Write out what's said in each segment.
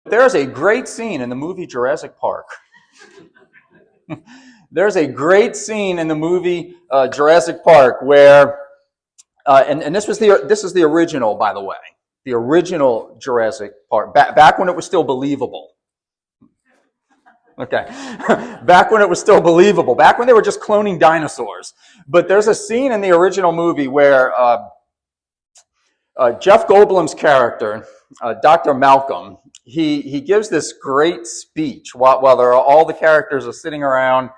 There's a great scene in the movie Jurassic Park. There's a great scene in the movie Jurassic Park where, and this is the original, by the way, the original Jurassic Park, back when it was still believable. Okay, back when it was still believable, back when they were just cloning dinosaurs. But there's a scene in the original movie where Jeff Goldblum's character, Dr. Malcolm, he gives this great speech while all the characters are sitting around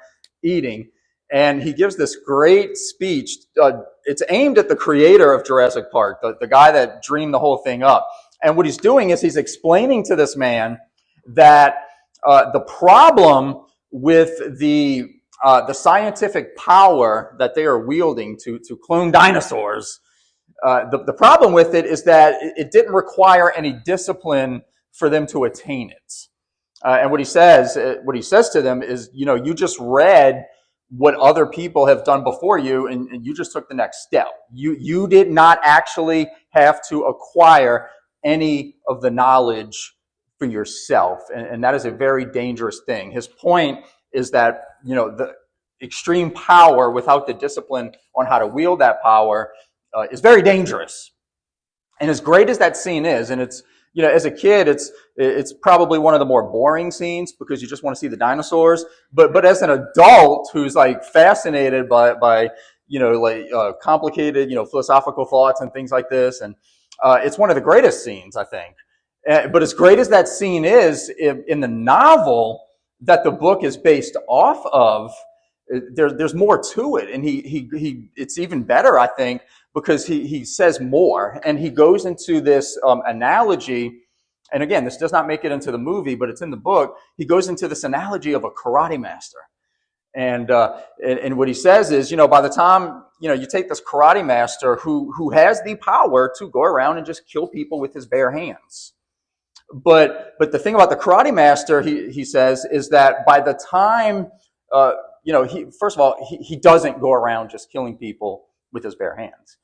eating, and he gives this great speech. It's aimed at the creator of Jurassic Park, the guy that dreamed the whole thing up. And what he's doing is he's explaining to this man that the problem with the scientific power that they are wielding to clone dinosaurs, the problem with it is that it didn't require any discipline for them to attain it. And what he says to them is, you just read what other people have done before you, and you just took the next step. You did not actually have to acquire any of the knowledge for yourself, and that is a very dangerous thing. His point is that, the extreme power without the discipline on how to wield that power is very dangerous. And as great as that scene is, and it's, as a kid, it's probably one of the more boring scenes because you just want to see the dinosaurs. But as an adult who's like fascinated by complicated, philosophical thoughts and things like this, and it's one of the greatest scenes, I think. But as great as that scene is, in the novel that the book is based off of, there's more to it, and he it's even better, I think, because he says more, and he goes into this analogy. And again, this does not make it into the movie, but it's in the book. He goes into this analogy of a karate master, and what he says is, by the time you take this karate master who has the power to go around and just kill people with his bare hands. But the thing about the karate master, he says, is that by the time first of all, he doesn't go around just killing people with his bare hands.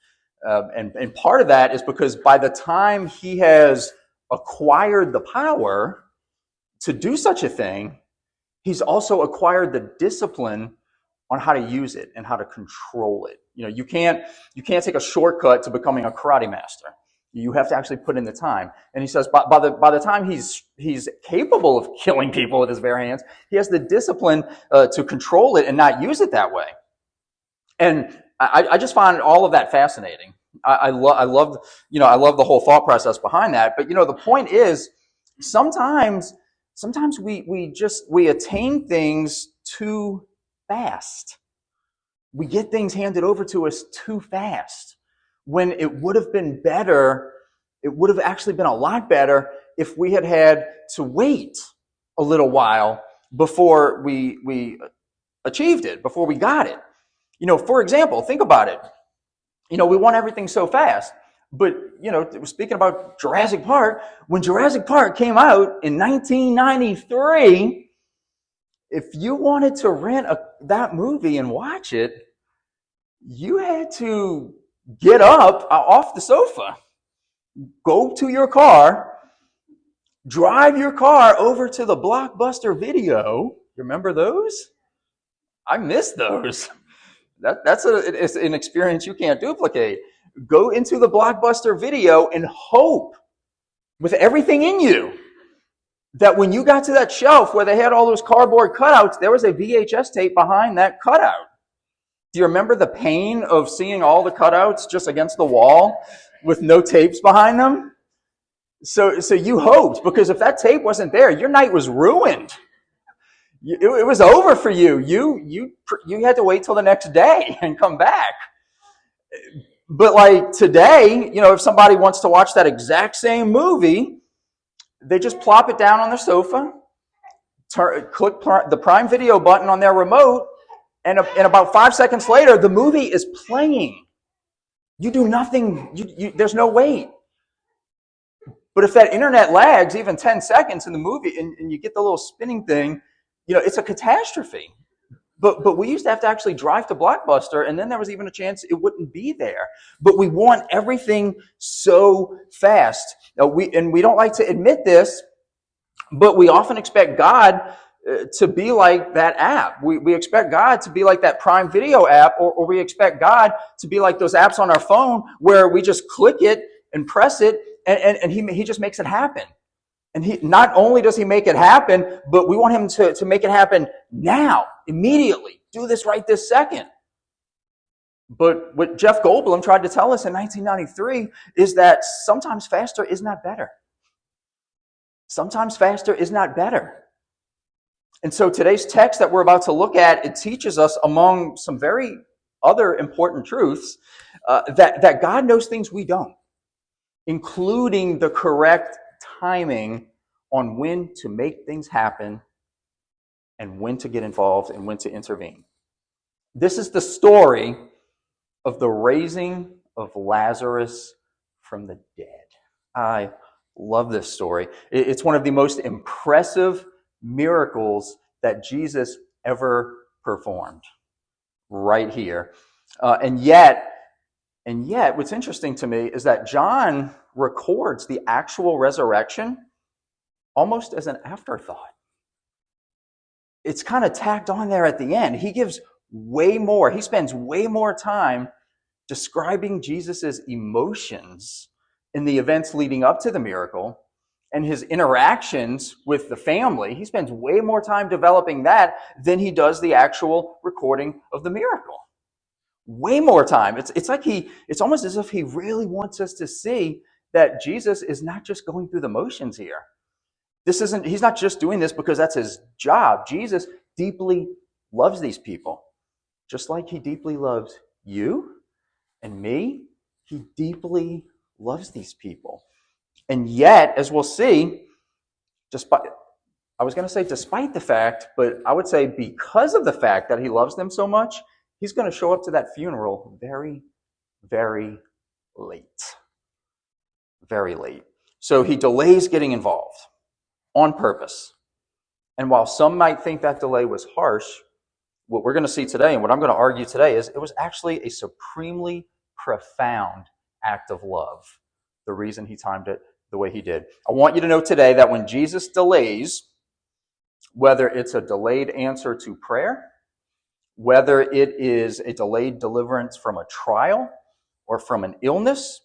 And part of that is because by the time he has acquired the power to do such a thing, he's also acquired the discipline on how to use it and how to control it. You can't take a shortcut to becoming a karate master. You have to actually put in the time. And he says by the time he's capable of killing people with his bare hands, he has the discipline to control it and not use it that way. And I just find all of that fascinating. I love the whole thought process behind that. But the point is, sometimes we attain things too fast. We get things handed over to us too fast, when it would have been better. It would have actually been a lot better if we had to wait a little while before we achieved it, before we got it. For example, think about it. We want everything so fast. But, speaking about Jurassic Park, when Jurassic Park came out in 1993, if you wanted to rent that movie and watch it, you had to get up off the sofa, go to your car, drive your car over to the Blockbuster Video. You remember those? I miss those. It's an experience you can't duplicate. Go into the Blockbuster Video and hope with everything in you that when you got to that shelf where they had all those cardboard cutouts, there was a VHS tape behind that cutout. Do you remember the pain of seeing all the cutouts just against the wall with no tapes behind them? So you hoped, because if that tape wasn't there, your night was ruined. It was over for you. You had to wait till the next day and come back. But like today, if somebody wants to watch that exact same movie, they just plop it down on their sofa, click the Prime Video button on their remote, and about 5 seconds later, the movie is playing. You do nothing. There's no wait. But if that internet lags even 10 seconds in the movie and you get the little spinning thing, it's a catastrophe. But we used to have to actually drive to Blockbuster, and then there was even a chance it wouldn't be there. But we want everything so fast. We don't like to admit this, But we often expect God to be like that app. We expect God to be like that Prime Video app, or we expect God to be like those apps on our phone where we just click it and press it, and he just makes it happen. And he not only does he make it happen, but we want him to make it happen now, immediately. Do this right this second. But what Jeff Goldblum tried to tell us in 1993 is that sometimes faster is not better. Sometimes faster is not better. And so today's text that we're about to look at, it teaches us, among some very other important truths, that God knows things we don't, including the correct timing on when to make things happen and when to get involved and when to intervene. This is the story of the raising of Lazarus from the dead. I love this story. It's one of the most impressive miracles that Jesus ever performed right here. And yet, what's interesting to me is that John records the actual resurrection almost as an afterthought. It's kind of tacked on there at the end. He gives way more. He spends way more time describing Jesus's emotions in the events leading up to the miracle and his interactions with the family. He spends way more time developing that than he does the actual recording of the miracle. Way more time. It's almost as if he really wants us to see that Jesus is not just going through the motions here. He's not just doing this because that's his job. Jesus deeply loves these people. Just like he deeply loves you and me, he deeply loves these people. And yet, as we'll see, despite the fact, but I would say because of the fact that he loves them so much, he's going to show up to that funeral very, very late. Very late. So he delays getting involved on purpose. And while some might think that delay was harsh, what we're going to see today and what I'm going to argue today is it was actually a supremely profound act of love, the reason he timed it the way he did. I want you to know today that when Jesus delays, whether it's a delayed answer to prayer, whether it is a delayed deliverance from a trial or from an illness,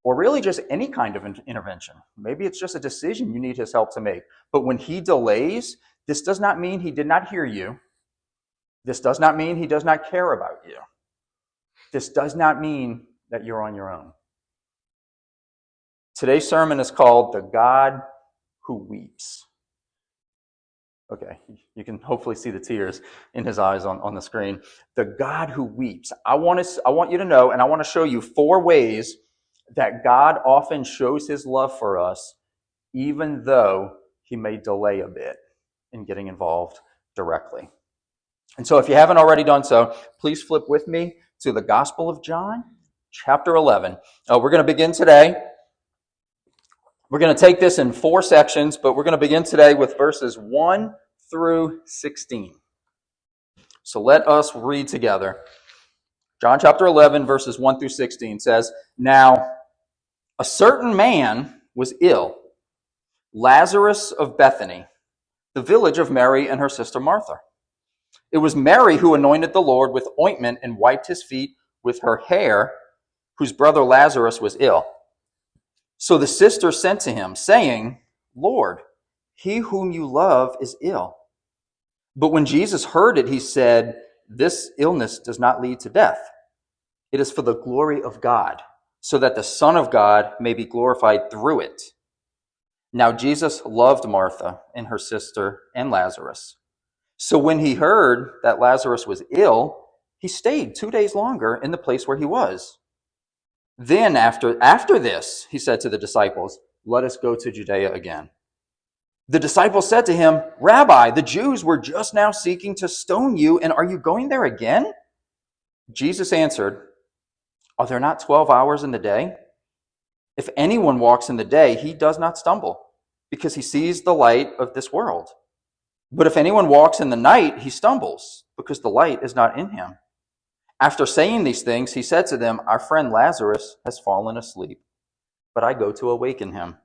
or really just any kind of intervention. Maybe it's just a decision you need his help to make. But when he delays, this does not mean he did not hear you. This does not mean he does not care about you. This does not mean that you're on your own. Today's sermon is called The God Who Weeps. Okay, you can hopefully see the tears in his eyes on the screen. The God Who Weeps. I want you to know, and I want to show you 4 ways that God often shows his love for us, even though he may delay a bit in getting involved directly. And so if you haven't already done so, please flip with me to the Gospel of John, chapter 11. We're going to begin today. We're going to take this in 4 sections, but we're going to begin today with verses 1 through 16. So let us read together. John chapter 11, verses 1 through 16 says, "Now, a certain man was ill, Lazarus of Bethany, the village of Mary and her sister Martha. It was Mary who anointed the Lord with ointment and wiped his feet with her hair, whose brother Lazarus was ill. So the sister sent to him, saying, 'Lord, he whom you love is ill.' But when Jesus heard it, he said, 'This illness does not lead to death. It is for the glory of God, so that the Son of God may be glorified through it.' Now Jesus loved Martha and her sister and Lazarus. So when he heard that Lazarus was ill, he stayed 2 days longer in the place where he was. Then after this, he said to the disciples, 'Let us go to Judea again.' The disciples said to him, 'Rabbi, the Jews were just now seeking to stone you, and are you going there again?' Jesus answered, 'Are there not 12 hours in the day? If anyone walks in the day, he does not stumble, because he sees the light of this world. But if anyone walks in the night, he stumbles, because the light is not in him.' After saying these things, he said to them, 'Our friend Lazarus has fallen asleep, but I go to awaken him.'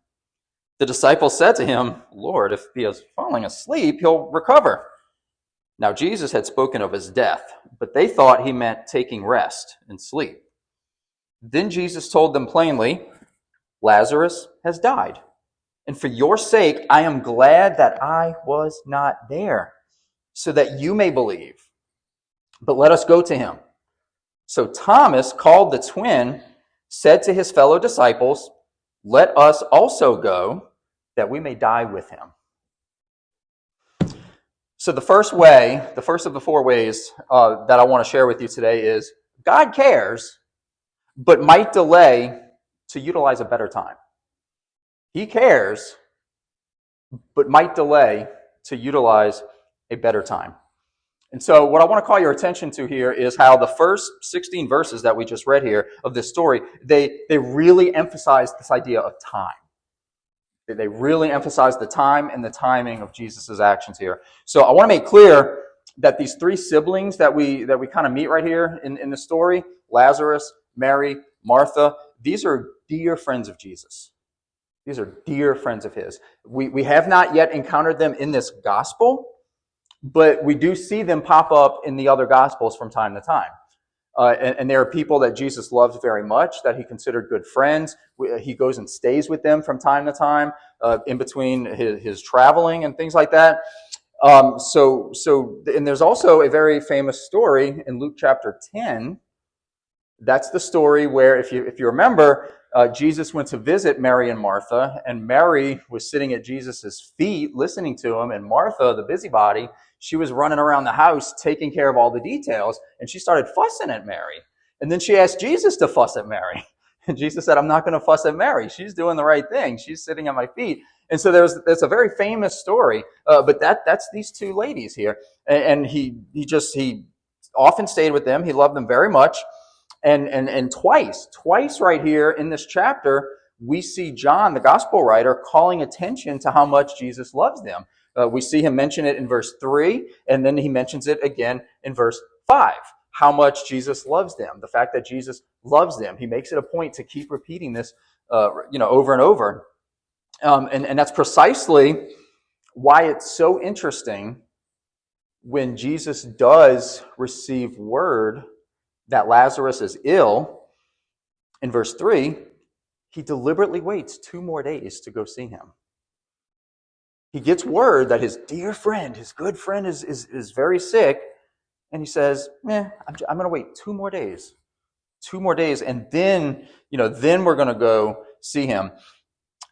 The disciples said to him, Lord, if he is falling asleep, he'll recover. Now Jesus had spoken of his death, but they thought he meant taking rest and sleep. Then Jesus told them plainly, Lazarus has died. And for your sake, I am glad that I was not there, so that you may believe. But let us go to him. So Thomas, called the twin, said to his fellow disciples, let us also go, that we may die with him. So the first of the four ways that I want to share with you today is God cares, but might delay to utilize a better time. He cares, but might delay to utilize a better time. And so what I want to call your attention to here is how the first 16 verses that we just read here of this story, they really emphasize this idea of time. They really emphasize the time and the timing of Jesus' actions here. So I want to make clear that these three siblings that we kind of meet right here in the story, Lazarus, Mary, Martha, these are dear friends of Jesus. These are dear friends of his. We have not yet encountered them in this gospel, but we do see them pop up in the other gospels from time to time. And there are people that Jesus loved very much, that he considered good friends. He goes and stays with them from time to time, in between his traveling and things like that. And there's also a very famous story in Luke chapter 10. That's the story where, if you remember, Jesus went to visit Mary and Martha, and Mary was sitting at Jesus' feet listening to him, and Martha, the busybody, she was running around the house taking care of all the details, and she started fussing at Mary. And then she asked Jesus to fuss at Mary. And Jesus said, I'm not going to fuss at Mary. She's doing the right thing. She's sitting at my feet. And so there's a very famous story, but that's these two ladies here. And he often stayed with them. He loved them very much. And twice right here in this chapter, we see John, the gospel writer, calling attention to how much Jesus loves them. We see him mention it in verse 3, and then he mentions it again in verse 5, how much Jesus loves them, the fact that Jesus loves them. He makes it a point to keep repeating this over and over. And that's precisely why it's so interesting when Jesus does receive word that Lazarus is ill. In verse 3, he deliberately waits 2 more days to go see him. He gets word that his dear friend, his good friend is very sick, and he says, I'm going to wait 2 more days. 2 more days, and then we're going to go see him.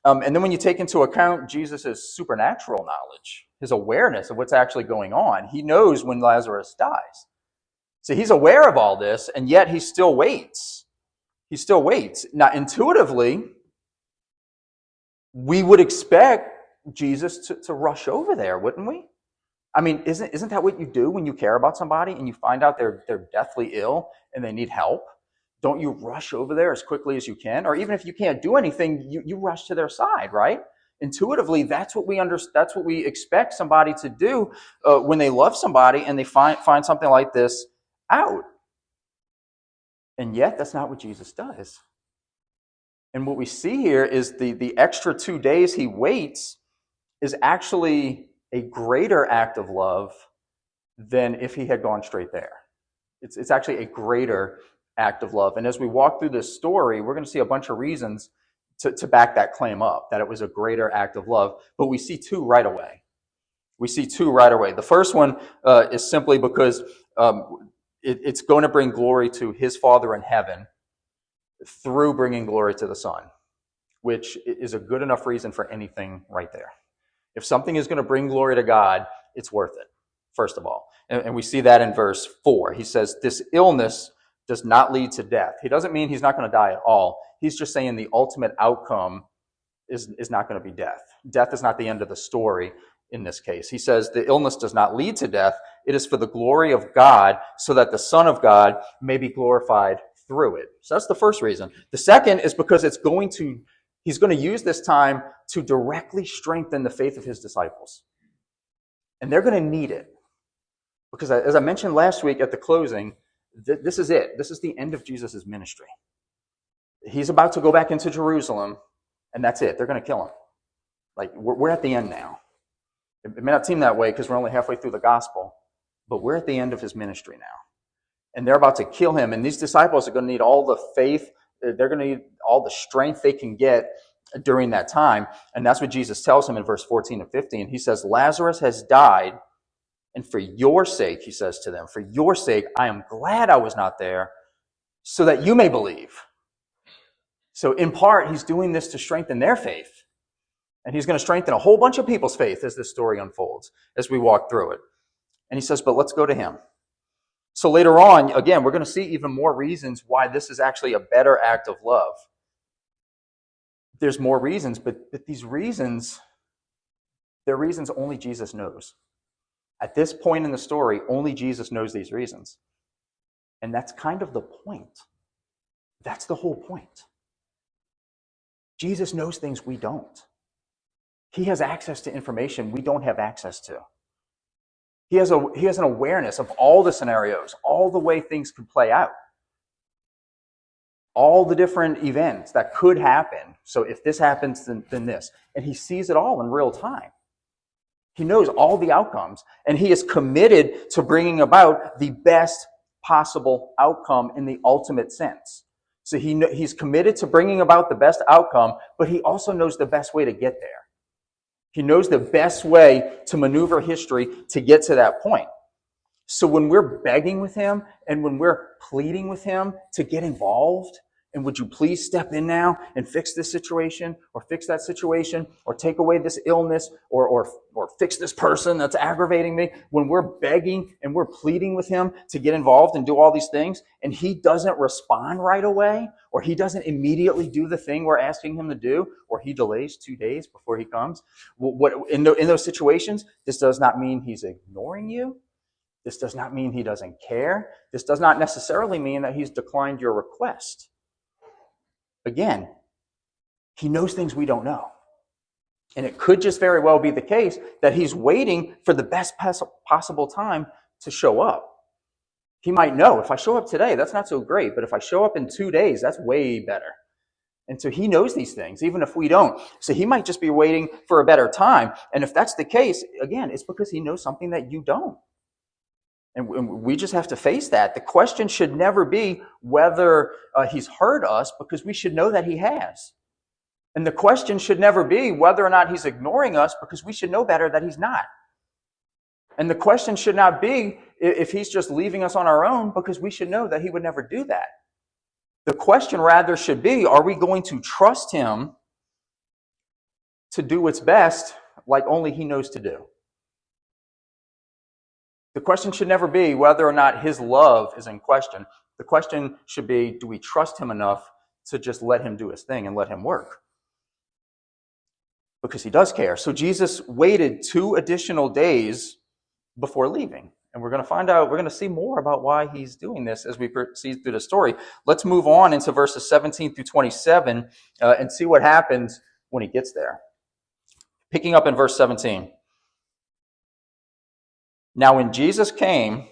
And then when you take into account Jesus' supernatural knowledge, his awareness of what's actually going on, he knows when Lazarus dies. So he's aware of all this, and yet he still waits. He still waits. Now, intuitively, we would expect Jesus to rush over there, wouldn't we? I mean, isn't that what you do when you care about somebody and you find out they're deathly ill and they need help? Don't you rush over there as quickly as you can? Or even if you can't do anything, you rush to their side, right? Intuitively, that's what we expect somebody to do when they love somebody and they find something like this out. And yet, that's not what Jesus does. And what we see here is the extra 2 days he waits is actually a greater act of love than if he had gone straight there. It's actually a greater act of love. And as we walk through this story, we're going to see a bunch of reasons to back that claim up, that it was a greater act of love. But we see 2 right away. The first one is simply because it's going to bring glory to his Father in heaven through bringing glory to the Son, which is a good enough reason for anything right there. If something is going to bring glory to God, it's worth it, first of all. And we see that in verse 4. He says, this illness does not lead to death. He doesn't mean he's not going to die at all. He's just saying the ultimate outcome is not going to be death. Death is not the end of the story in this case. He says the illness does not lead to death. It is for the glory of God, so that the Son of God may be glorified through it. So that's the first reason. The second is because he's going to use this time to directly strengthen the faith of his disciples. And they're going to need it. Because as I mentioned last week at the closing, this is it. This is the end of Jesus' ministry. He's about to go back into Jerusalem, and that's it. They're going to kill him. Like, we're at the end now. It may not seem that way because we're only halfway through the gospel, but we're at the end of his ministry now. And they're about to kill him. And these disciples are going to need all the faith. They're going to need all the strength they can get during that time. And that's what Jesus tells him in verse 14 and 15. He says, Lazarus has died. And for your sake, he says to them, for your sake, I am glad I was not there so that you may believe. So in part, he's doing this to strengthen their faith. And he's going to strengthen a whole bunch of people's faith as this story unfolds, as we walk through it. And he says, but let's go to him. So later on, again, we're going to see even more reasons why this is actually a better act of love. There's more reasons, but these reasons, they're reasons only Jesus knows. At this point in the story, only Jesus knows these reasons. And that's kind of the point. That's the whole point. Jesus knows things we don't. He has access to information we don't have access to. He has an awareness of all the scenarios, all the way things could play out, all the different events that could happen. So if this happens, then this. And he sees it all in real time. He knows all the outcomes, and he is committed to bringing about the best possible outcome in the ultimate sense. So he's committed to bringing about the best outcome, but he also knows the best way to get there. He knows the best way to maneuver history to get to that point. So when we're begging with him and when we're pleading with him to get involved, and would you please step in now and fix this situation or fix that situation or take away this illness or fix this person that's aggravating me, when we're begging and we're pleading with him to get involved and do all these things, and he doesn't respond right away, or he doesn't immediately do the thing we're asking him to do, or he delays 2 days before he comes, in those situations, this does not mean he's ignoring you. This does not mean he doesn't care. This does not necessarily mean that he's declined your request. Again, he knows things we don't know. And it could just very well be the case that he's waiting for the best possible time to show up. He might know, if I show up today, that's not so great, but if I show up in 2 days, that's way better. And so he knows these things, even if we don't. So he might just be waiting for a better time. And if that's the case, again, it's because he knows something that you don't. And we just have to face that. The question should never be whether he's heard us, because we should know that he has. And the question should never be whether or not he's ignoring us, because we should know better that he's not. And the question should not be if he's just leaving us on our own, because we should know that he would never do that. The question rather should be, are we going to trust him to do what's best like only he knows to do? The question should never be whether or not his love is in question. The question should be, do we trust him enough to just let him do his thing and let him work? Because he does care. So Jesus waited 2 additional days before leaving. And we're going to find out, we're going to see more about why he's doing this as we proceed through the story. Let's move on into verses 17 through 27 and see what happens when he gets there. Picking up in verse 17. Now when Jesus came,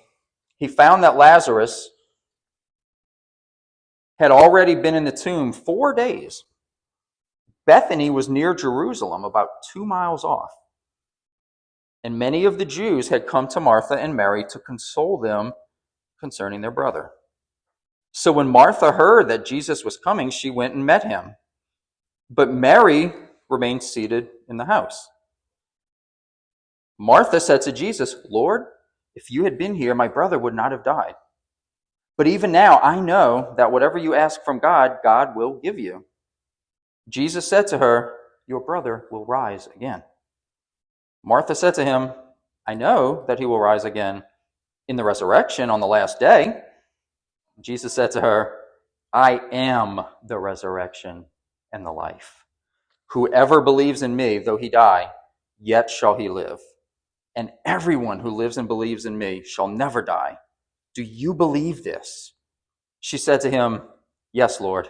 he found that Lazarus had already been in the tomb 4 days. Bethany was near Jerusalem, about 2 miles off. And many of the Jews had come to Martha and Mary to console them concerning their brother. So when Martha heard that Jesus was coming, she went and met him. But Mary remained seated in the house. Martha said to Jesus, Lord, if you had been here, my brother would not have died. But even now I know that whatever you ask from God, God will give you. Jesus said to her, your brother will rise again. Martha said to him, I know that he will rise again in the resurrection on the last day. Jesus said to her, I am the resurrection and the life. Whoever believes in me, though he die, yet shall he live. And everyone who lives and believes in me shall never die. Do you believe this? She said to him, yes, Lord.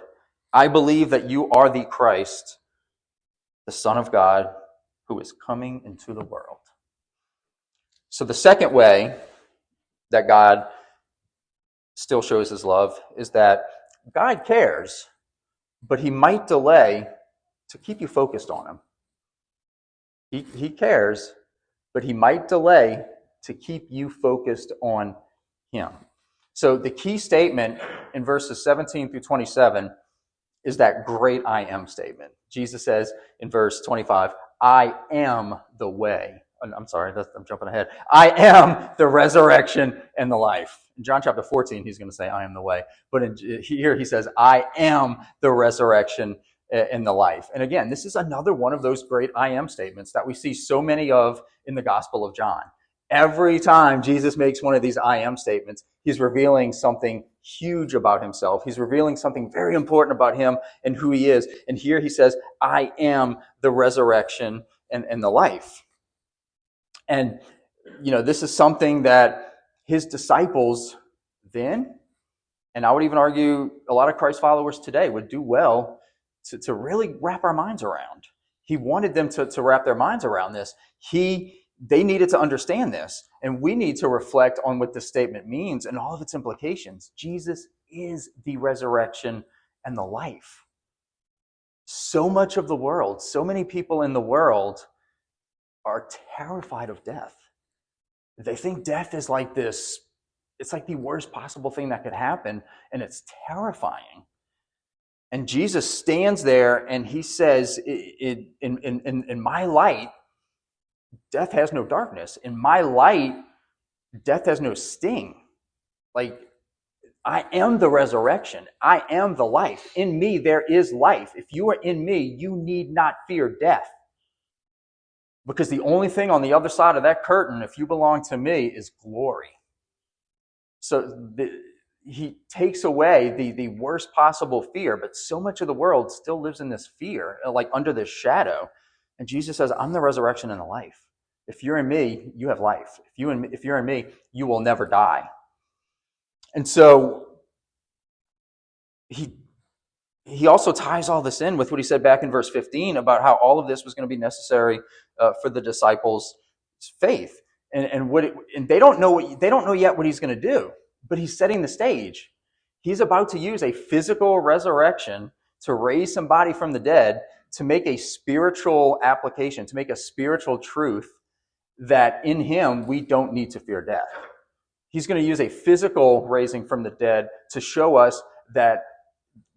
I believe that you are the Christ, the Son of God, who is coming into the world. So the second way that God still shows his love is that God cares, but he might delay to keep you focused on him. He cares, but he might delay to keep you focused on him. So the key statement in verses 17 through 27 is that great I am statement. Jesus says in verse 25, I am the way. I'm sorry, I'm jumping ahead. I am the resurrection and the life. In John chapter 14, he's going to say, I am the way. But here he says, I am the resurrection and the life. And again, this is another one of those great I am statements that we see so many of in the Gospel of John. Every time Jesus makes one of these I am statements, he's revealing something huge about himself. He's revealing something very important about him and who he is. And here he says, I am the resurrection and the life. And, this is something that his disciples then, and I would even argue a lot of Christ followers today would do well to really wrap our minds around. He wanted them to wrap their minds around this. They needed to understand this, and we need to reflect on what this statement means and all of its implications. Jesus is the resurrection and the life. So much of the world, so many people in the world are terrified of death. They think death is like this, it's like the worst possible thing that could happen, and it's terrifying. And Jesus stands there and he says, in my light, death has no darkness. In my light, death has no sting. Like, I am the resurrection. I am the life. In me, there is life. If you are in me, you need not fear death. Because the only thing on the other side of that curtain, if you belong to me, is glory. So he takes away the worst possible fear, but so much of the world still lives in this fear, like under this shadow. And Jesus says, I'm the resurrection and the life. If you're in me, you have life. If you're in me, you will never die. And so he also ties all this in with what he said back in verse 15 about how all of this was going to be necessary for the disciples' faith. And they don't know yet what he's going to do, but he's setting the stage. He's about to use a physical resurrection to raise somebody from the dead, to make a spiritual application, to make a spiritual truth that in him we don't need to fear death. He's going to use a physical raising from the dead to show us that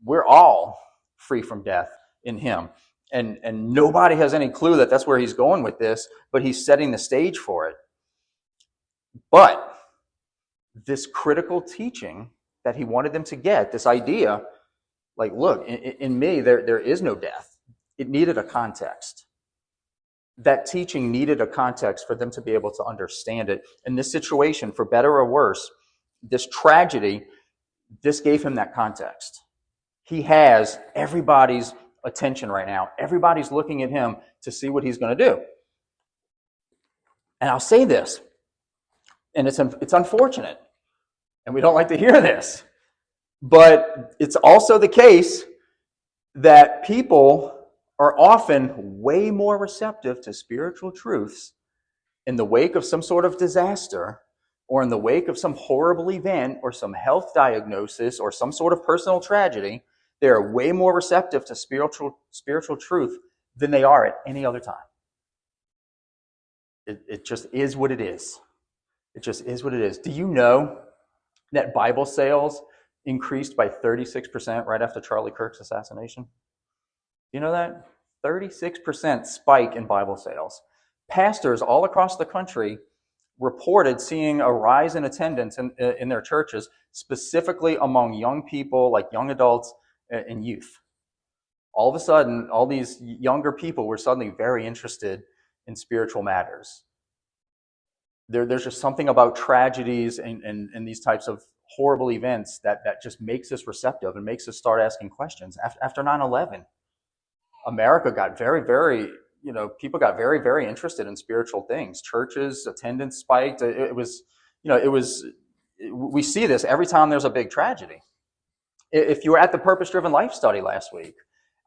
we're all free from death in him. And nobody has any clue that that's where he's going with this, but he's setting the stage for it. But this critical teaching that he wanted them to get, this idea, like, look, in me, there is no death. It needed a context. That teaching needed a context for them to be able to understand it. In this situation, for better or worse, this tragedy, this gave him that context. He has everybody's attention right now. Everybody's looking at him to see what he's going to do. And I'll say this, and it's unfortunate, and we don't like to hear this, but it's also the case that people are often way more receptive to spiritual truths in the wake of some sort of disaster, or in the wake of some horrible event, or some health diagnosis, or some sort of personal tragedy. They are way more receptive to spiritual truth than they are at any other time. It just is what it is. It just is what it is. Do you know that Bible sales increased by 36% right after Charlie Kirk's assassination? You know that? 36% spike in Bible sales. Pastors all across the country reported seeing a rise in attendance in their churches, specifically among young people, like young adults and youth. All of a sudden, all these younger people were suddenly very interested in spiritual matters. There's just something about tragedies and these types of horrible events that just makes us receptive and makes us start asking questions. After 9/11, America got very, very, people got very, very interested in spiritual things. Churches, attendance spiked. We see this every time there's a big tragedy. If you were at the Purpose-Driven Life study last week,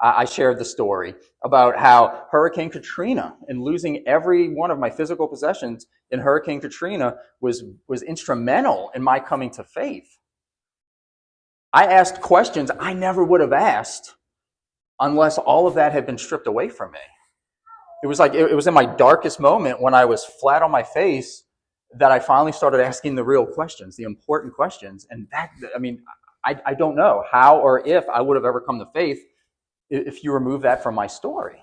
I shared the story about how Hurricane Katrina and losing every one of my physical possessions in Hurricane Katrina was instrumental in my coming to faith. I asked questions I never would have asked unless all of that had been stripped away from me. It was like it was in my darkest moment when I was flat on my face that I finally started asking the real questions, the important questions. And that, I mean, I don't know how or if I would have ever come to faith if you remove that from my story,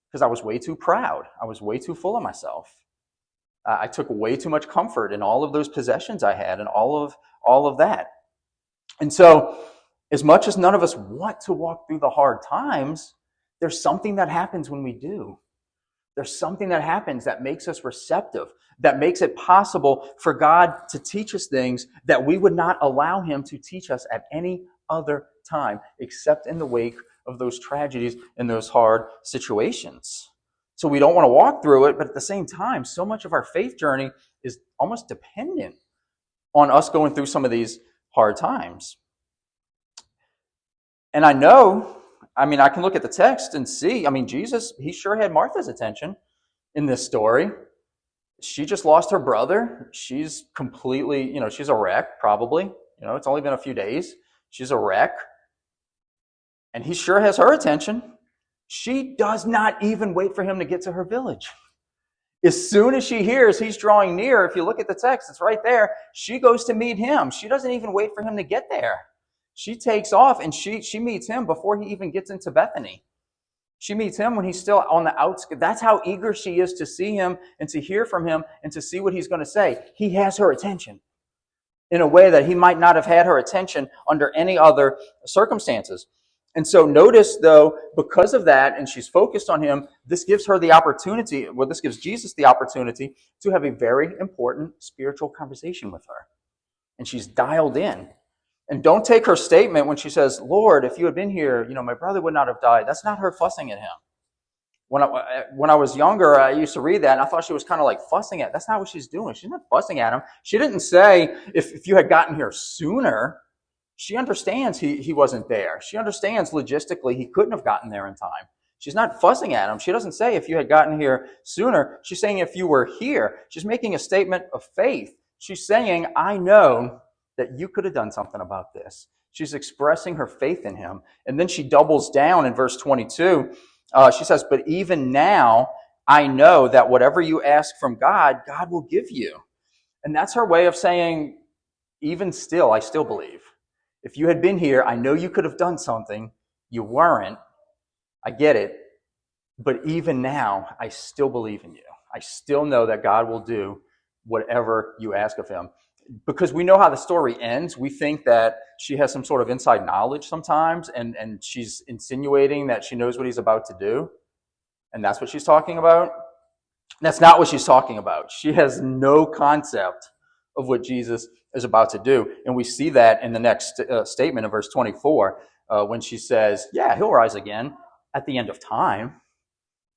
because I was way too proud. I was way too full of myself. I took way too much comfort in all of those possessions I had and all of that. And so, as much as none of us want to walk through the hard times, there's something that happens when we do. There's something that happens that makes us receptive, that makes it possible for God to teach us things that we would not allow him to teach us at any other time, except in the wake of those tragedies and those hard situations. So we don't want to walk through it, but at the same time, so much of our faith journey is almost dependent on us going through some of these hard times. And I can look at the text and see, Jesus, he sure had Martha's attention in this story. She just lost her brother. She's completely, she's a wreck, probably. It's only been a few days. She's a wreck. And he sure has her attention. She does not even wait for him to get to her village. As soon as she hears he's drawing near, if you look at the text, it's right there, she goes to meet him. She doesn't even wait for him to get there. She takes off and she meets him before he even gets into Bethany. She meets him when he's still on the outskirts. That's how eager she is to see him and to hear from him and to see what he's going to say. He has her attention in a way that he might not have had her attention under any other circumstances. And so notice, though, because of that, and she's focused on him, this gives her the opportunity, this gives Jesus the opportunity to have a very important spiritual conversation with her. And she's dialed in. And don't take her statement when she says, Lord, if you had been here, my brother would not have died. That's not her fussing at him. When I was younger, I used to read that, and I thought she was kind of like fussing at. That's not what she's doing. She's not fussing at him. She didn't say, if you had gotten here sooner. She understands he wasn't there. She understands logistically he couldn't have gotten there in time. She's not fussing at him. She doesn't say, if you had gotten here sooner. She's saying, if you were here. She's making a statement of faith. She's saying, I know that you could have done something about this. She's expressing her faith in him. And then she doubles down in verse 22. She says, but even now, I know that whatever you ask from God, God will give you. And that's her way of saying, even still, I still believe. If you had been here, I know you could have done something. You weren't. I get it. But even now, I still believe in you. I still know that God will do whatever you ask of him. Because we know how the story ends, we think that she has some sort of inside knowledge sometimes, and she's insinuating that she knows what he's about to do. And that's what she's talking about. That's not what she's talking about. She has no concept of what Jesus is about to do. And we see that in the next statement of verse 24, when she says, yeah, he'll rise again at the end of time.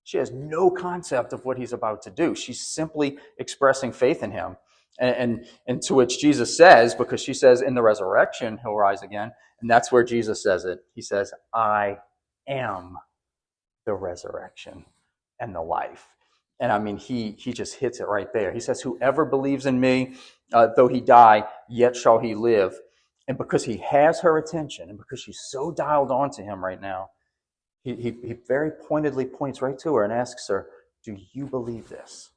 She has no concept of what he's about to do. She's simply expressing faith in him. And to which Jesus says, because she says in the resurrection, he'll rise again. And that's where Jesus says it. He says, I am the resurrection and the life. And he just hits it right there. He says, whoever believes in me, though he die, yet shall he live. And because he has her attention, and because she's so dialed on to him right now, he very pointedly points right to her and asks her, do you believe this?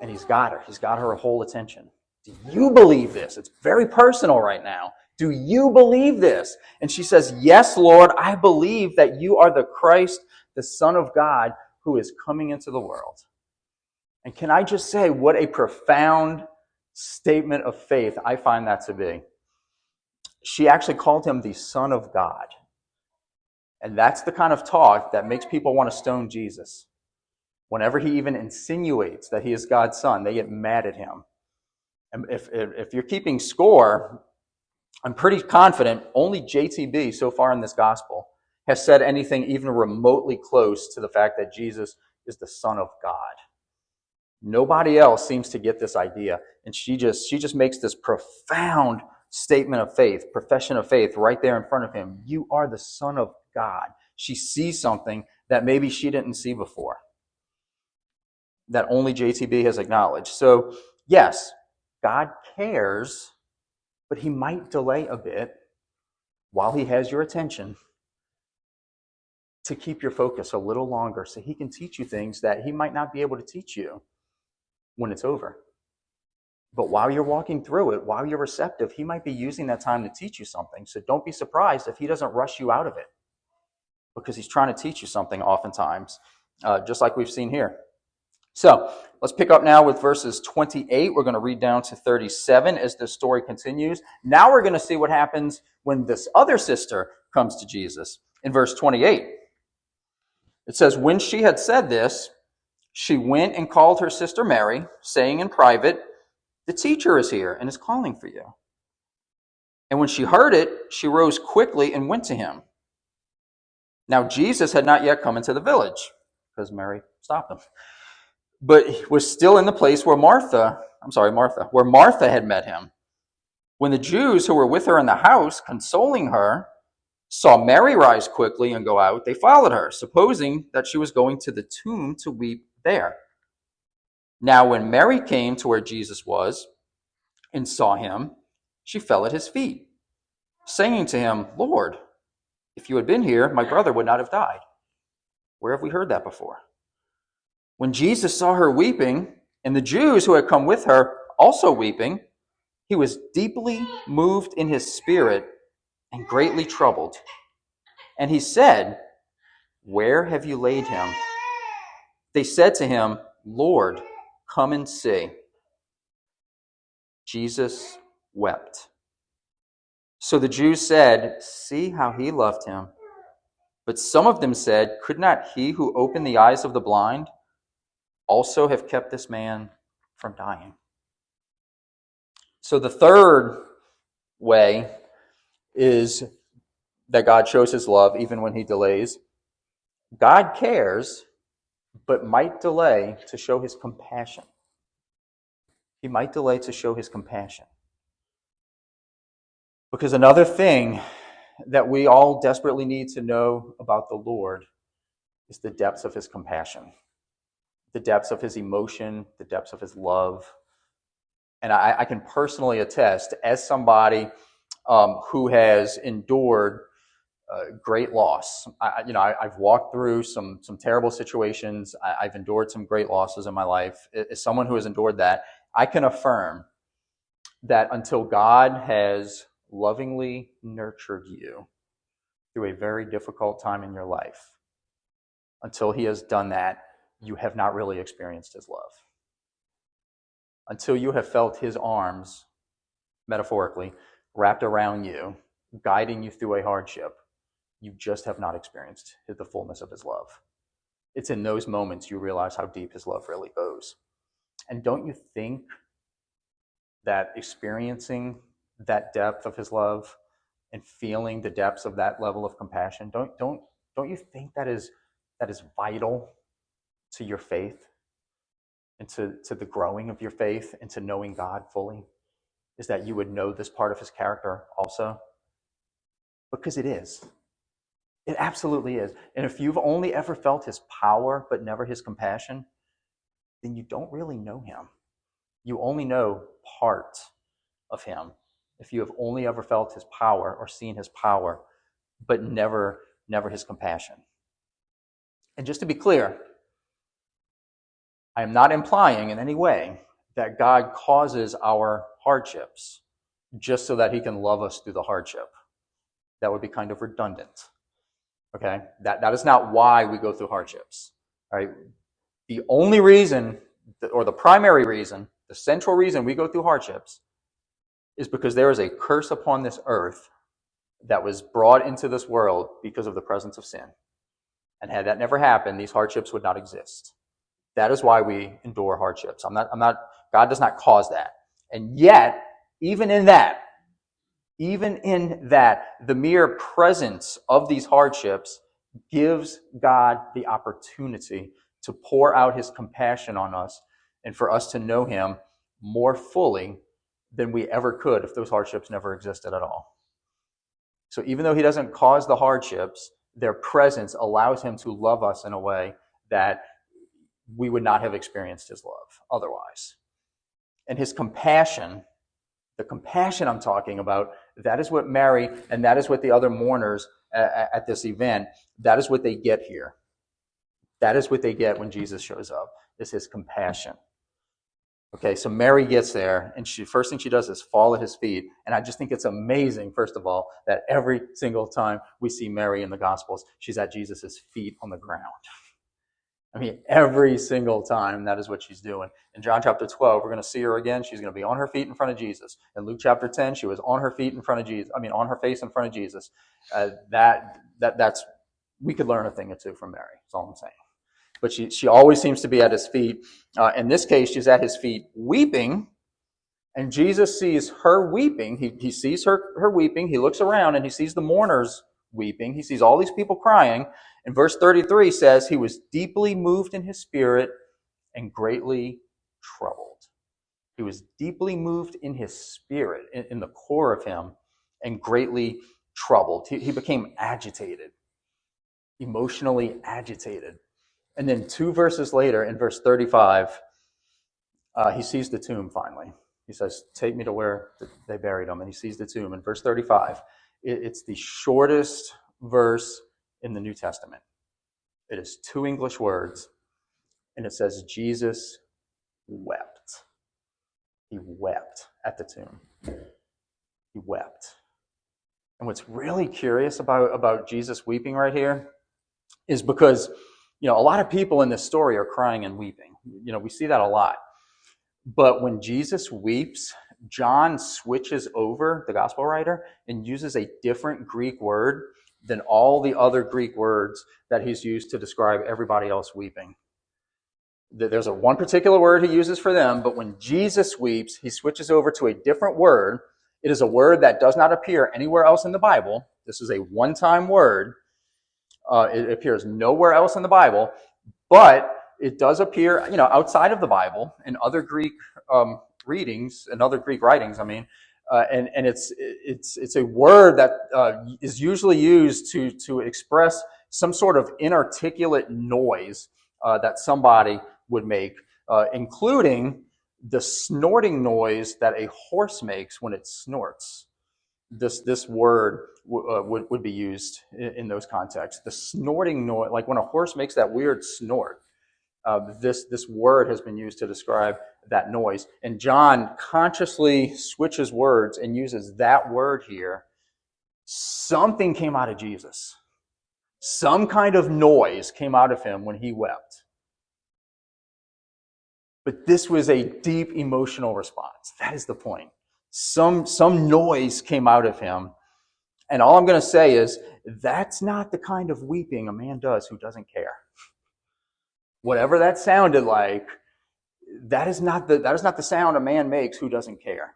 And he's got her. He's got her whole attention. Do you believe this? It's very personal right now. Do you believe this? And she says, yes, Lord, I believe that you are the Christ, the Son of God, who is coming into the world. And can I just say, what a profound statement of faith I find that to be. She actually called him the Son of God. And that's the kind of talk that makes people want to stone Jesus. Whenever he even insinuates that he is God's son, they get mad at him. And if you're keeping score, I'm pretty confident only JTB so far in this gospel has said anything even remotely close to the fact that Jesus is the Son of God. Nobody else seems to get this idea. And she just makes this profound statement of faith, profession of faith right there in front of him. You are the Son of God. She sees something that maybe she didn't see before, that only JTB has acknowledged. So, yes, God cares, but he might delay a bit while he has your attention. to keep your focus a little longer so he can teach you things that he might not be able to teach you when it's over. But while you're walking through it, while you're receptive, he might be using that time to teach you something. So don't be surprised if he doesn't rush you out of it, because he's trying to teach you something oftentimes, just like we've seen here. So let's pick up now with verses 28. We're going to read down to 37 as the story continues. Now we're going to see what happens when this other sister comes to Jesus. In verse 28, it says, when she had said this, she went and called her sister Mary, saying in private, the teacher is here and is calling for you. And when she heard it, she rose quickly and went to him. Now Jesus had not yet come into the village, because Mary stopped him, but was still in the place where Martha had met him. When the Jews who were with her in the house, consoling her, saw Mary rise quickly and go out, they followed her, supposing that she was going to the tomb to weep there. Now when Mary came to where Jesus was and saw him, she fell at his feet, saying to him, Lord, if you had been here, my brother would not have died. Where have we heard that before? When Jesus saw her weeping, and the Jews who had come with her also weeping, he was deeply moved in his spirit and greatly troubled. And he said, where have you laid him? They said to him, Lord, come and see. Jesus wept. So the Jews said, see how he loved him. But some of them said, could not he who opened the eyes of the blind also have kept this man from dying? So the third way is that God shows his love even when he delays. God cares, but might delay to show his compassion. He might delay to show his compassion. Because another thing that we all desperately need to know about the Lord is the depths of his compassion, the depths of his emotion, the depths of his love. And I can personally attest, as somebody who has endured great loss. I've walked through some terrible situations. I've endured some great losses in my life. As someone who has endured that, I can affirm that until God has lovingly nurtured you through a very difficult time in your life, until he has done that, you have not really experienced his love. Until you have felt his arms, metaphorically, wrapped around you, guiding you through a hardship, you just have not experienced the fullness of his love. It's in those moments you realize how deep his love really goes. And don't you think that experiencing that depth of his love and feeling the depths of that level of compassion, don't you think that is vital to your faith and to the growing of your faith and to knowing God fully? Is that you would know this part of his character also? Because it is. It absolutely is. And if you've only ever felt his power but never his compassion, then you don't really know him. You only know part of him. If you have only ever felt his power or seen his power, but never his compassion. And just to be clear, I am not implying in any way that God causes our hardships just so that he can love us through the hardship. That would be kind of redundant. Okay? That is not why we go through hardships. All right? The only reason, or the primary reason, the central reason we go through hardships is because there is a curse upon this earth that was brought into this world because of the presence of sin. And had that never happened, these hardships would not exist. That is why we endure hardships. God does not cause that. And yet, even in that, the mere presence of these hardships gives God the opportunity to pour out his compassion on us and for us to know him more fully than we ever could if those hardships never existed at all. So even though he doesn't cause the hardships, their presence allows him to love us in a way that we would not have experienced his love otherwise. And his compassion, the compassion I'm talking about, that is what Mary and that is what the other mourners at this event. That is what they get here. That is what they get when Jesus shows up, is his compassion. Okay, so Mary gets there, and first thing she does is fall at his feet. And I just think it's amazing, first of all, that every single time we see Mary in the Gospels, she's at Jesus' feet on the ground. I mean, every single time, that is what she's doing. In John chapter 12, we're going to see her again. She's going to be on her feet in front of Jesus. In Luke chapter 10, she was on her feet in front of Jesus. I mean, on her face in front of Jesus. That's we could learn a thing or two from Mary. That's all I'm saying. But she always seems to be at his feet. In this case, she's at his feet weeping, and Jesus sees her weeping. He sees her weeping. He looks around, and he sees the mourners weeping. He sees all these people crying. And verse 33 says, he was deeply moved in his spirit and greatly troubled. He was deeply moved in his spirit, in the core of him, and greatly troubled. He became agitated, emotionally agitated. And then 2 verses later, in verse 35, he sees the tomb finally. He says, take me to where they buried him. And he sees the tomb. In verse 35, it's the shortest verse in the New Testament. It is 2 English words, and it says, Jesus wept. He wept at the tomb. He wept. And what's really curious about Jesus weeping right here is because, a lot of people in this story are crying and weeping. We see that a lot. But when Jesus weeps, John switches over, the gospel writer, and uses a different Greek word than all the other Greek words that he's used to describe everybody else weeping. There's one particular word he uses for them, but when Jesus weeps, he switches over to a different word. It is a word that does not appear anywhere else in the Bible. This is a one-time word. It appears nowhere else in the Bible, but it does appear, outside of the Bible in other Greek readings and other Greek writings. And it's a word that is usually used to express some sort of inarticulate noise that somebody would make, including the snorting noise that a horse makes when it snorts. This word would be used in those contexts. The snorting noise, like when a horse makes that weird snort, this word has been used to describe that noise. And John consciously switches words and uses that word here. Something came out of Jesus. Some kind of noise came out of him when he wept. But this was a deep emotional response. That is the point. Some noise came out of him. And all I'm going to say is, that's not the kind of weeping a man does who doesn't care. Whatever that sounded like, that is not the sound a man makes who doesn't care.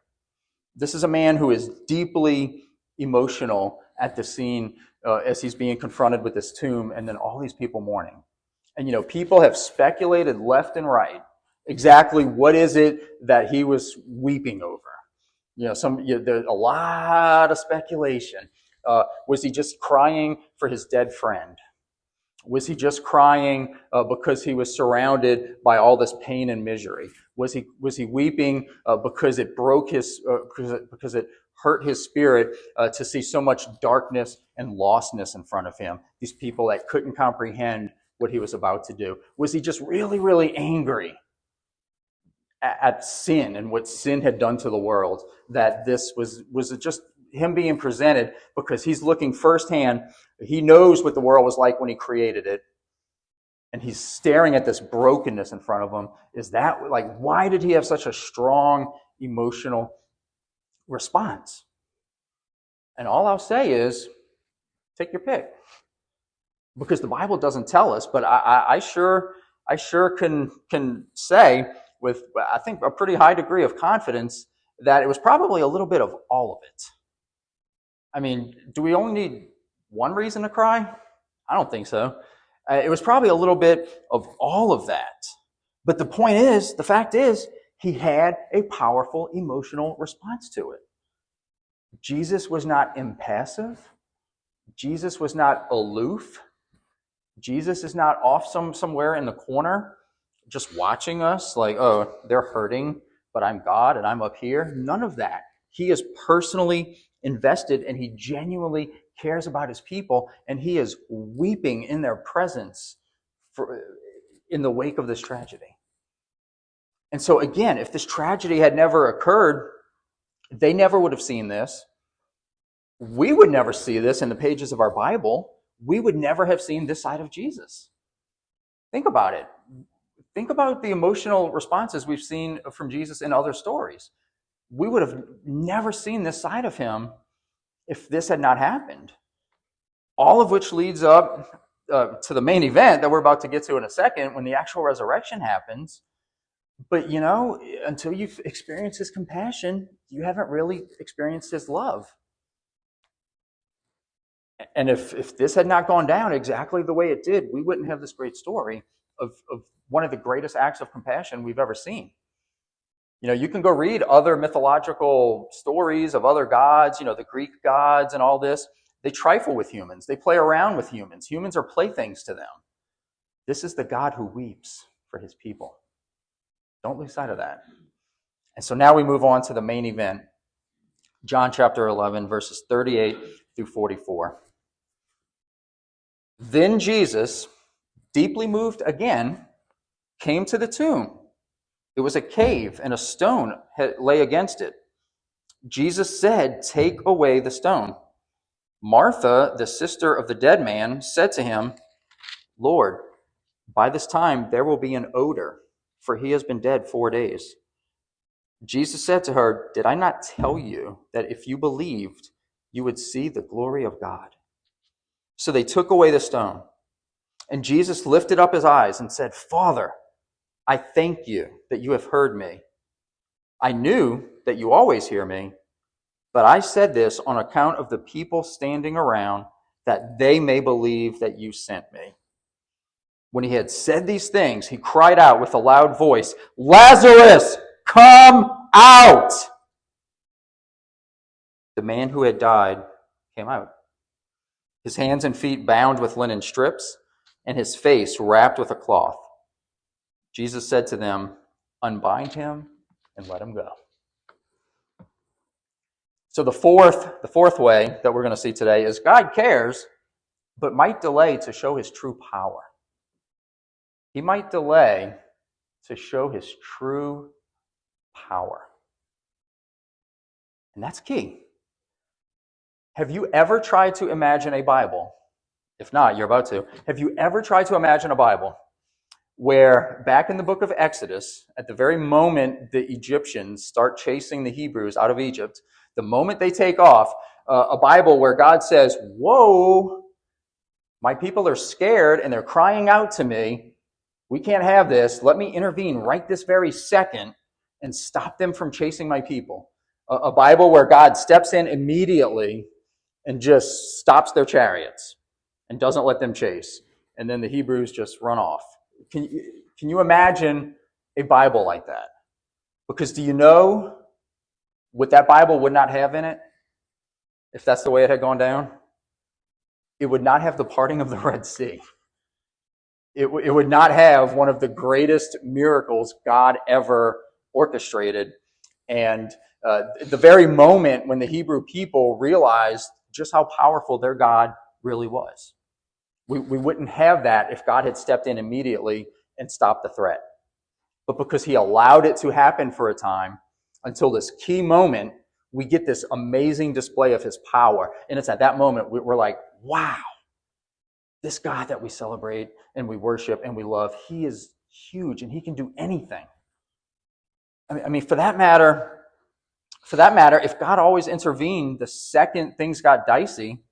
This is a man who is deeply emotional at the scene as he's being confronted with this tomb and then all these people mourning. And people have speculated left and right exactly what is it that he was weeping over. There's a lot of speculation. Was he just crying for his dead friend? Was he just crying because he was surrounded by all this pain and misery? Was he weeping because it broke because it hurt his spirit to see so much darkness and lostness in front of him? These people that couldn't comprehend what he was about to do. Was he just really, really angry at sin and what sin had done to the world, that this was just him being presented because he's looking firsthand. He knows what the world was like when he created it, and he's staring at this brokenness in front of him. Is that why did he have such a strong emotional response? And all I'll say is, take your pick, because the Bible doesn't tell us, but I sure can say with, I think, a pretty high degree of confidence that it was probably a little bit of all of it. I mean, do we only need one reason to cry? I don't think so. It was probably a little bit of all of that. But the fact is, he had a powerful emotional response to it. Jesus was not impassive. Jesus was not aloof. Jesus is not off somewhere in the corner just watching us like, oh, they're hurting, but I'm God and I'm up here. None of that. He is personally invested, and he genuinely cares about his people, and he is weeping in their presence in the wake of this tragedy. And so again, if this tragedy had never occurred, they never would have seen this. We would never see this in the pages of our Bible. We would never have seen this side of Jesus. Think about it. Think about the emotional responses we've seen from Jesus in other stories. We would have never seen this side of him if this had not happened. All of which leads up to the main event that we're about to get to in a second, when the actual resurrection happens. But, until you've experienced his compassion, you haven't really experienced his love. And if this had not gone down exactly the way it did, we wouldn't have this great story of one of the greatest acts of compassion we've ever seen. You can go read other mythological stories of other gods, the Greek gods and all this. They trifle with humans. They play around with humans. Humans are playthings to them. This is the God who weeps for his people. Don't lose sight of that. And so now we move on to the main event. John chapter 11, verses 38 through 44. Then Jesus, deeply moved again, came to the tomb. It was a cave, and a stone lay against it. Jesus said, "Take away the stone." Martha, the sister of the dead man, said to him, "Lord, by this time there will be an odor, for he has been dead 4 days." Jesus said to her, "Did I not tell you that if you believed, you would see the glory of God?" So they took away the stone. And Jesus lifted up his eyes and said, "Father, I thank you that you have heard me. I knew that you always hear me, but I said this on account of the people standing around, that they may believe that you sent me." When he had said these things, he cried out with a loud voice, "Lazarus, come out!" The man who had died came out, his hands and feet bound with linen strips, and his face wrapped with a cloth. Jesus said to them, "Unbind him and let him go." So the fourth way that we're going to see today is God cares, but might delay to show his true power. He might delay to show his true power. And that's key. Have you ever tried to imagine a Bible? If not, you're about to. Have you ever tried to imagine a Bible where back in the book of Exodus, at the very moment the Egyptians start chasing the Hebrews out of Egypt, the moment they take off, a Bible where God says, "Whoa, my people are scared and they're crying out to me. We can't have this. Let me intervene right this very second and stop them from chasing my people." A Bible where God steps in immediately and just stops their chariots and doesn't let them chase. And then the Hebrews just run off. Can you imagine a Bible like that? Because do you know what that Bible would not have in it if that's the way it had gone down? It would not have the parting of the Red Sea. It would not have one of the greatest miracles God ever orchestrated. And the very moment when the Hebrew people realized just how powerful their God really was. We wouldn't have that if God had stepped in immediately and stopped the threat. But because he allowed it to happen for a time, until this key moment, we get this amazing display of his power. And it's at that moment we're like, wow, this God that we celebrate and we worship and we love, he is huge and he can do anything. I mean, for that matter, if God always intervened the second things got dicey,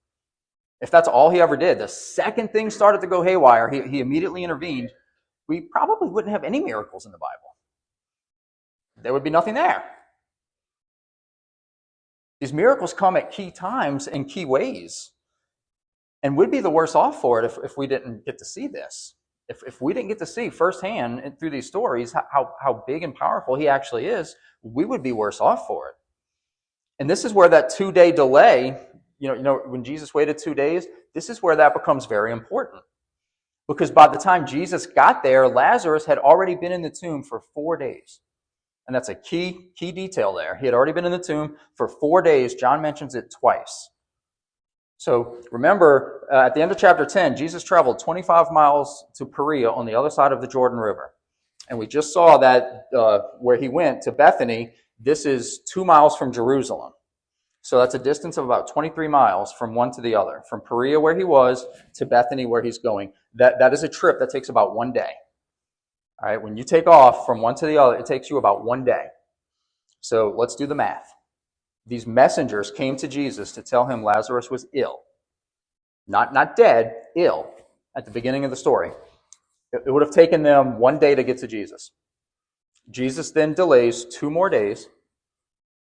if that's all he ever did, the second things started to go haywire, he immediately intervened, we probably wouldn't have any miracles in the Bible. There would be nothing there. These miracles come at key times in key ways. And we'd be the worse off for it if we didn't get to see this. If we didn't get to see firsthand through these stories how big and powerful he actually is, we would be worse off for it. And this is where that 2-day delay, when Jesus waited 2 days, this is where that becomes very important. Because by the time Jesus got there, Lazarus had already been in the tomb for 4 days. And that's a key detail there. He had already been in the tomb for 4 days. John mentions it twice. So remember, at the end of chapter 10, Jesus traveled 25 miles to Perea on the other side of the Jordan River. And we just saw that where he went to Bethany, this is 2 miles from Jerusalem. So that's a distance of about 23 miles from one to the other, from Perea where he was to Bethany where he's going. That is a trip that takes about 1 day. All right, when you take off from one to the other, it takes you about 1 day. So let's do the math. These messengers came to Jesus to tell him Lazarus was ill. Not dead, ill, at the beginning of the story. It would have taken them 1 day to get to Jesus. Jesus then delays 2 more days.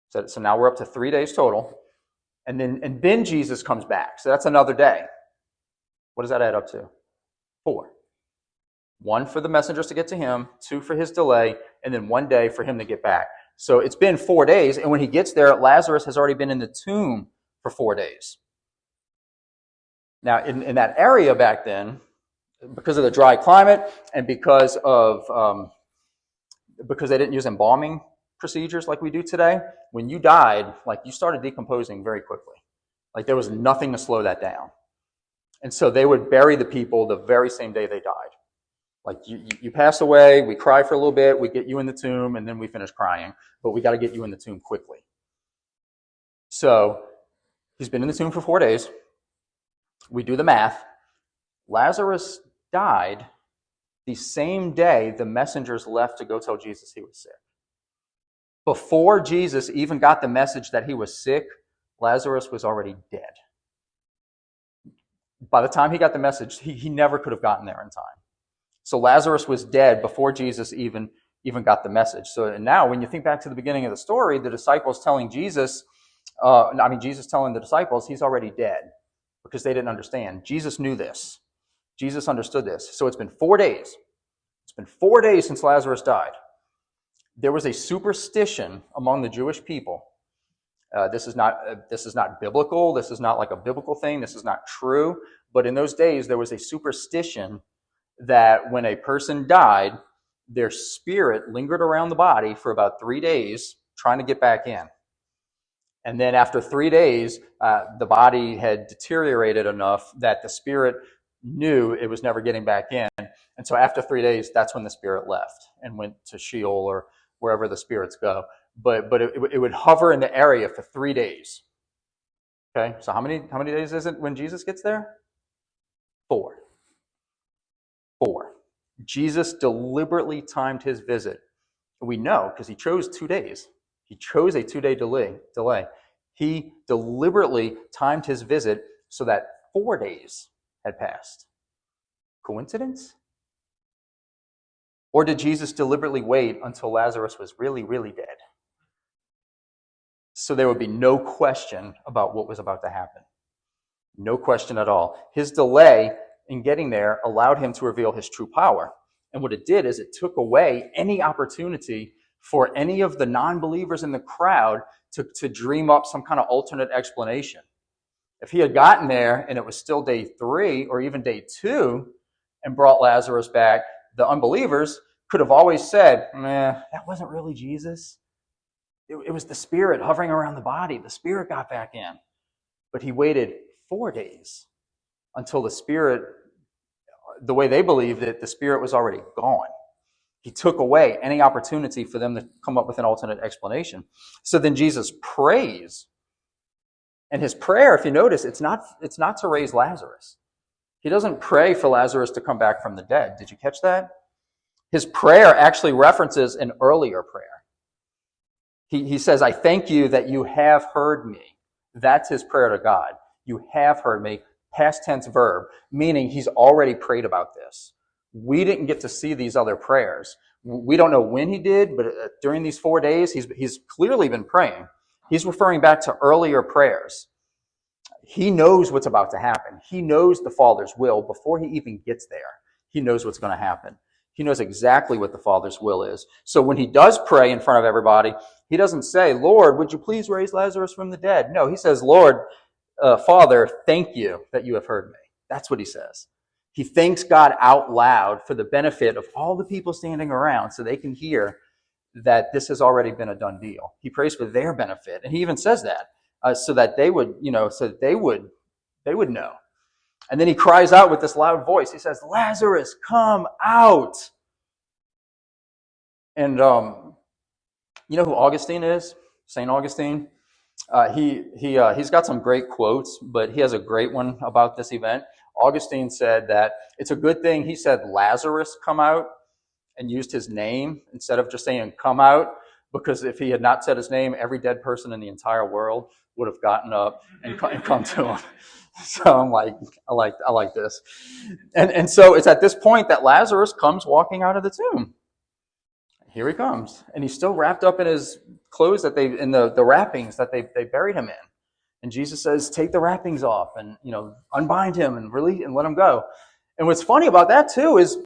So now we're up to 3 days total. And then Jesus comes back. So that's another day. What does that add up to? 4. 1 for the messengers to get to him, 2 for his delay, and then 1 day for him to get back. So it's been 4 days, and when he gets there, Lazarus has already been in the tomb for 4 days. Now, in that area back then, because of the dry climate and because they didn't use embalming procedures like we do today, when you died, like you started decomposing very quickly. Like there was nothing to slow that down. And so they would bury the people the very same day they died. Like you pass away, we cry for a little bit, we get you in the tomb, and then we finish crying. But we got to get you in the tomb quickly. So he's been in the tomb for 4 days. We do the math. Lazarus died the same day the messengers left to go tell Jesus he was sick. Before Jesus even got the message that he was sick, Lazarus was already dead. By the time he got the message, he never could have gotten there in time. So Lazarus was dead before Jesus even got the message. So now when you think back to the beginning of the story, the disciples telling Jesus telling the disciples he's already dead because they didn't understand. Jesus knew this. Jesus understood this. So it's been 4 days. It's been 4 days since Lazarus died. There was a superstition among the Jewish people. This is not biblical. This is not like a biblical thing. This is not true. But in those days, there was a superstition that when a person died, their spirit lingered around the body for about 3 days, trying to get back in. And then after 3 days, the body had deteriorated enough that the spirit knew it was never getting back in. And so after 3 days, that's when the spirit left and went to Sheol or wherever the spirits go. But it would hover in the area for 3 days. Okay, so how many days is it when Jesus gets there? 4. 4. Jesus deliberately timed his visit. We know because he chose 2 days. He chose a 2-day delay. He deliberately timed his visit so that 4 days had passed. Coincidence? Or did Jesus deliberately wait until Lazarus was really, really dead? So there would be no question about what was about to happen. No question at all. His delay in getting there allowed him to reveal his true power. And what it did is it took away any opportunity for any of the non-believers in the crowd to dream up some kind of alternate explanation. If he had gotten there and it was still day 3 or even day 2 and brought Lazarus back, the unbelievers could have always said, that wasn't really Jesus. It was the spirit hovering around the body. The spirit got back in. But he waited 4 days until the spirit, the way they believed it, the spirit was already gone. He took away any opportunity for them to come up with an alternate explanation. So then Jesus prays. And his prayer, if you notice, it's not to raise Lazarus. He doesn't pray for Lazarus to come back from the dead. Did you catch that? His prayer actually references an earlier prayer. He says, I thank you that you have heard me. That's his prayer to God. You have heard me. Past tense verb, meaning he's already prayed about this. We didn't get to see these other prayers. We don't know when he did, but during these 4 days, he's clearly been praying. He's referring back to earlier prayers. He knows what's about to happen. He knows the Father's will before he even gets there. He knows what's going to happen. He knows exactly what the Father's will is. So when he does pray in front of everybody, he doesn't say, Lord, would you please raise Lazarus from the dead? No, he says, Lord, Father, thank you that you have heard me. That's what he says. He thanks God out loud for the benefit of all the people standing around so they can hear that this has already been a done deal. He prays for their benefit. And he even says that so that they would They would know. And then he cries out with this loud voice. He says, Lazarus, come out. And you know who Augustine is? St. Augustine. He's got some great quotes, but he has a great one about this event. Augustine said that it's a good thing he said Lazarus come out and used his name instead of just saying come out, because if he had not said his name, every dead person in the entire world would have gotten up and come to him. So I'm like, I like this. And so it's at this point that Lazarus comes walking out of the tomb. Here he comes, and he's still wrapped up in his clothes in the wrappings that they buried him in. And Jesus says, take the wrappings off and, unbind him and release and let him go. And what's funny about that too is,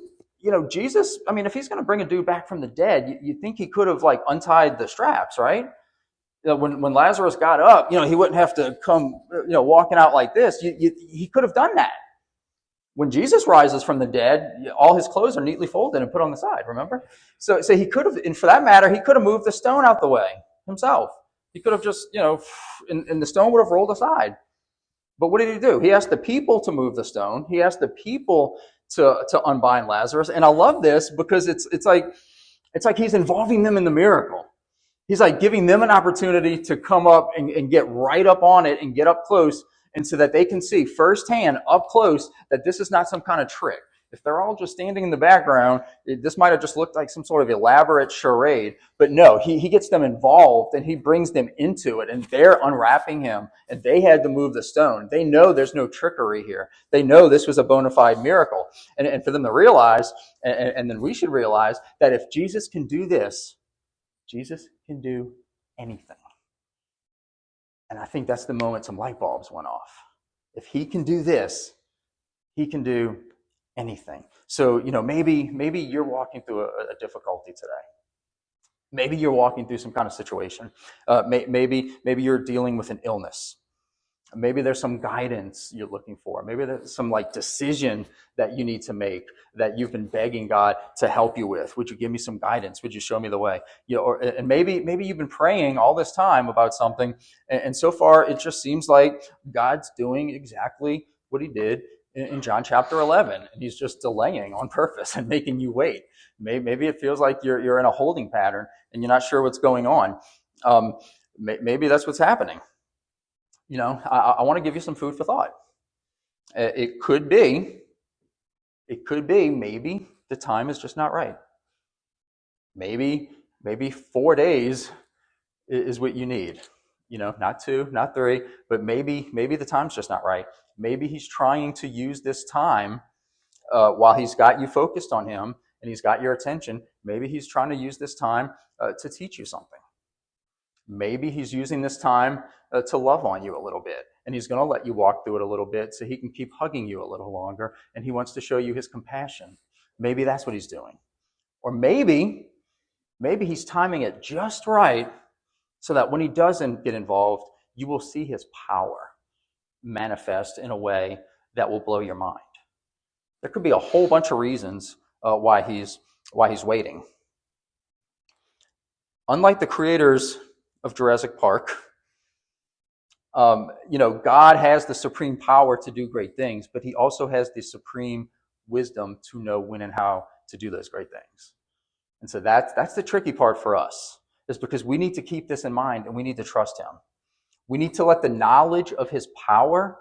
Jesus, I mean, if he's going to bring a dude back from the dead, you think he could have untied the straps, right? When Lazarus got up, he wouldn't have to come, walking out like this. He could have done that. When Jesus rises from the dead, all his clothes are neatly folded and put on the side, remember? So he could have, and for that matter, he could have moved the stone out the way himself. He could have just, and the stone would have rolled aside. But what did he do? He asked the people to move the stone. He asked the people to unbind Lazarus. And I love this because it's like he's involving them in the miracle. He's like giving them an opportunity to come up and get right up on it and get up close, and so that they can see firsthand, up close, that this is not some kind of trick. If they're all just standing in the background, this might have just looked like some sort of elaborate charade. But no, he gets them involved and he brings them into it, and they're unwrapping him, and they had to move the stone. They know there's no trickery here. They know this was a bona fide miracle. And for them to realize, and then we should realize, that if Jesus can do this, Jesus can do anything. And I think that's the moment some light bulbs went off. If he can do this, he can do anything. So, maybe you're walking through a difficulty today. Maybe you're walking through some kind of situation. Maybe you're dealing with an illness. Maybe there's some guidance you're looking for. Maybe there's some decision that you need to make that you've been begging God to help you with. Would you give me some guidance? Would you show me the way? And maybe you've been praying all this time about something, and so far it just seems like God's doing exactly what he did in John chapter 11, and he's just delaying on purpose and making you wait. Maybe it feels like you're in a holding pattern and you're not sure what's going on. Maybe that's what's happening. I want to give you some food for thought. It could be maybe the time is just not right. Maybe 4 days is what you need. Not 2, not 3, but maybe the time's just not right. Maybe he's trying to use this time while he's got you focused on him and he's got your attention. Maybe he's trying to use this time to teach you something. Maybe he's using this time to love on you a little bit, and he's going to let you walk through it a little bit so he can keep hugging you a little longer, and he wants to show you his compassion. Maybe that's what he's doing. Or maybe he's timing it just right so that when he doesn't get involved, you will see his power manifest in a way that will blow your mind. There could be a whole bunch of reasons why he's waiting. Unlike the creators of Jurassic Park, God has the supreme power to do great things, but he also has the supreme wisdom to know when and how to do those great things. And so that's the tricky part for us, is because we need to keep this in mind and we need to trust him. We need to let the knowledge of his power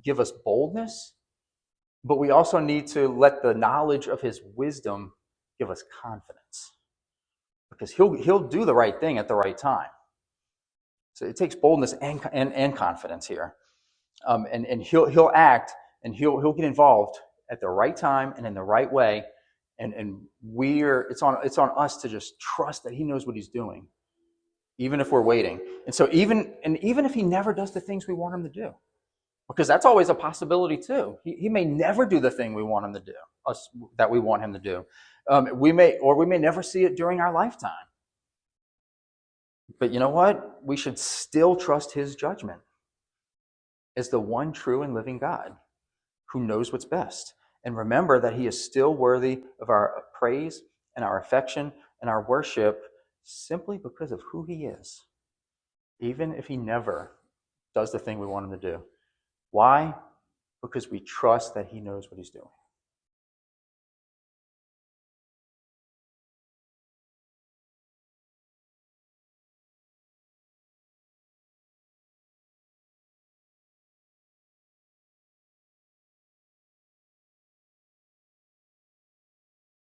give us boldness, but we also need to let the knowledge of his wisdom give us confidence, because he'll do the right thing at the right time. So it takes boldness and confidence here, and he'll act and he'll get involved at the right time and in the right way, and it's on us to just trust that he knows what he's doing, even if we're waiting. And so even if he never does the things we want him to do, because that's always a possibility too. He may never do the thing we want him to do, that we want him to do. We may never see it during our lifetime. But you know what? We should still trust his judgment as the one true and living God who knows what's best. And remember that he is still worthy of our praise and our affection and our worship simply because of who he is, even if he never does the thing we want him to do. Why? because we trust that he knows what he's doing.